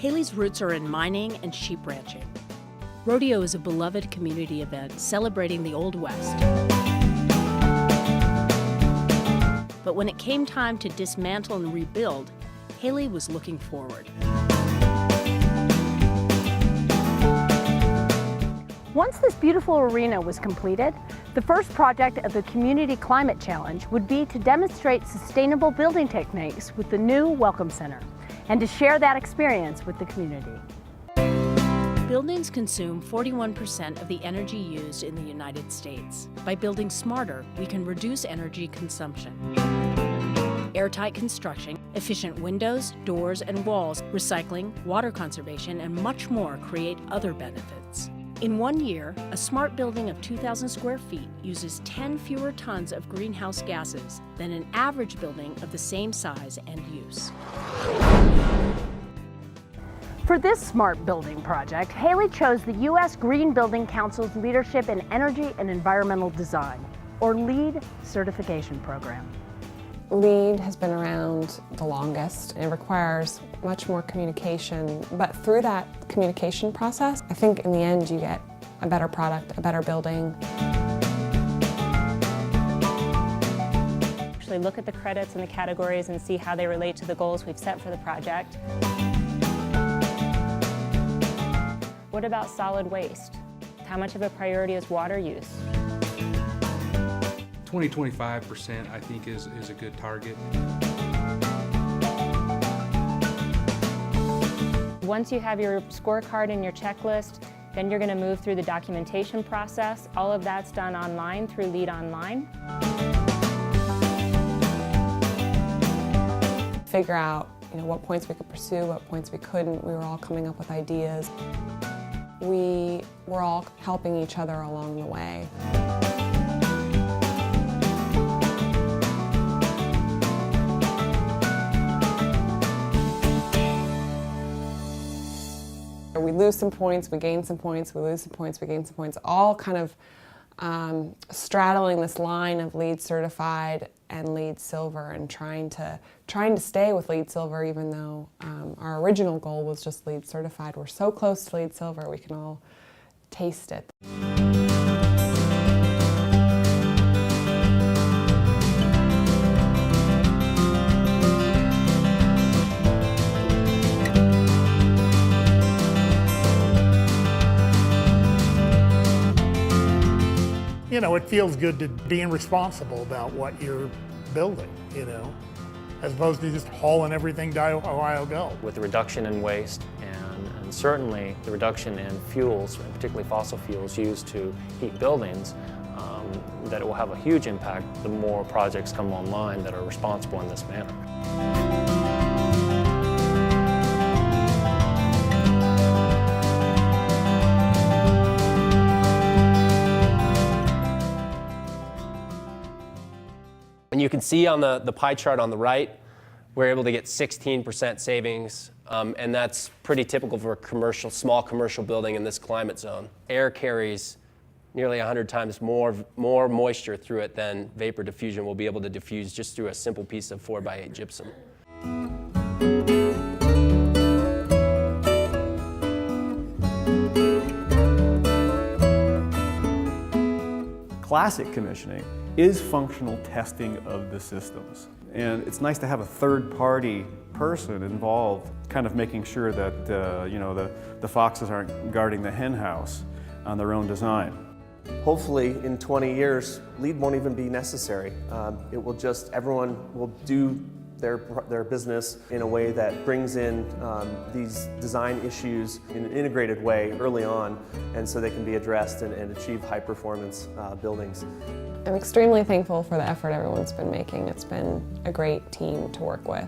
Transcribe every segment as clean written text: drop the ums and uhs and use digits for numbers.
Hailey's roots are in mining and sheep ranching. Rodeo is a beloved community event celebrating the Old West. But when it came time to dismantle and rebuild, Hailey was looking forward. Once this beautiful arena was completed, the first project of the Community Climate Challenge would be to demonstrate sustainable building techniques with the new Welcome Center and to share that experience with the community. Buildings consume 41% of the energy used in the United States. By building smarter, we can reduce energy consumption. Airtight construction, efficient windows, doors, and walls, recycling, water conservation, and much more create other benefits. In 1 year, a smart building of 2,000 square feet uses 10 fewer tons of greenhouse gases than an average building of the same size and use. For this smart building project, Hailey chose the U.S. Green Building Council's Leadership in Energy and Environmental Design, or LEED certification program. LEED has been around the longest. It requires much more communication, but through that communication process, I think in the end you get a better product, a better building. Actually look at the credits and the categories and see how they relate to the goals we've set for the project. What about solid waste? How much of a priority is water use? 20-25% I think is a good target. Once you have your scorecard and your checklist, then you're going to move through the documentation process. All of that's done online through LEED Online. Figure out, what points we could pursue, what points we couldn't. We were all coming up with ideas. We were all helping each other along the way. We lose some points, we gain some points, we lose some points, we gain some points, all kind of straddling this line of LEED certified and LEED silver, and trying to stay with LEED silver, even though our original goal was just LEED certified. We're so close to LEED silver, we can all taste it. It feels good to being responsible about what you're building, as opposed to just hauling everything to Ohio Go. With the reduction in waste and certainly the reduction in fuels, and particularly fossil fuels used to heat buildings, that it will have a huge impact the more projects come online that are responsible in this manner. And you can see on the pie chart on the right, we're able to get 16% savings, and that's pretty typical for a small commercial building in this climate zone. Air carries nearly 100 times more moisture through it than vapor diffusion will be able to diffuse just through a simple piece of 4x8 gypsum. Classic commissioning is functional testing of the systems. And it's nice to have a third-party person involved, kind of making sure that the foxes aren't guarding the hen house on their own design. Hopefully in 20 years, LEED won't even be necessary. Everyone will do their business in a way that brings in these design issues in an integrated way early on, and so they can be addressed and achieve high performance buildings. I'm extremely thankful for the effort everyone's been making. It's been a great team to work with.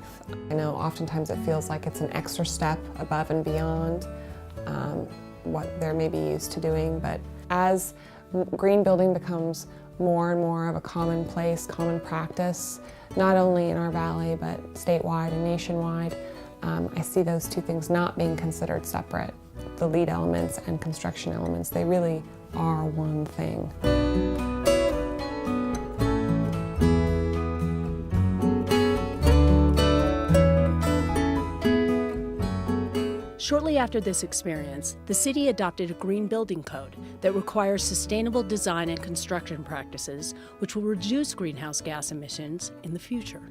I know oftentimes it feels like it's an extra step above and beyond what they're maybe used to doing, but as green building becomes more and more of a commonplace, common practice, not only in our valley but statewide and nationwide, I see those two things not being considered separate. The LEED elements and construction elements, they really are one thing. Shortly after this experience, the city adopted a green building code that requires sustainable design and construction practices, which will reduce greenhouse gas emissions in the future.